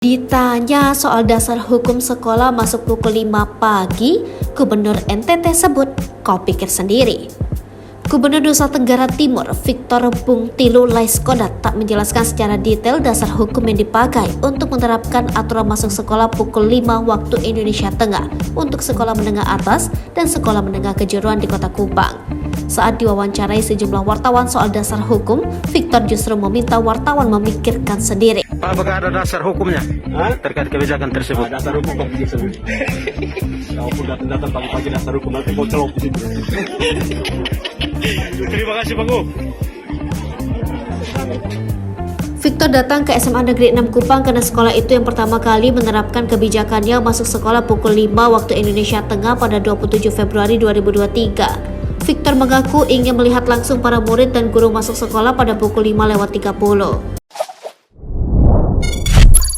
Ditanya soal dasar hukum sekolah masuk pukul 5 pagi, Gubernur NTT sebut, kau pikir sendiri. Gubernur Nusa Tenggara Timur, Victor Bungtilu Laiskodat tak menjelaskan secara detail dasar hukum yang dipakai untuk menerapkan aturan masuk sekolah pukul 5 waktu Indonesia Tengah untuk sekolah menengah atas dan sekolah menengah kejuruan di Kota Kupang. Saat diwawancarai sejumlah wartawan soal dasar hukum, Victor justru meminta wartawan memikirkan sendiri. Pak, apakah ada dasar hukumnya terkait kebijakan tersebut? Dasar hukum Pak bisa sendiri. Kalau pun datang pagi-pagi dasar hukum nanti mau celok di situ. Terima kasih Pak Gu. Victor datang ke SMA Negeri 6 Kupang karena sekolah itu yang pertama kali menerapkan kebijakannya masuk sekolah pukul 5 waktu Indonesia Tengah pada 27 Februari 2023. Victor mengaku ingin melihat langsung para murid dan guru masuk sekolah pada pukul 5:30.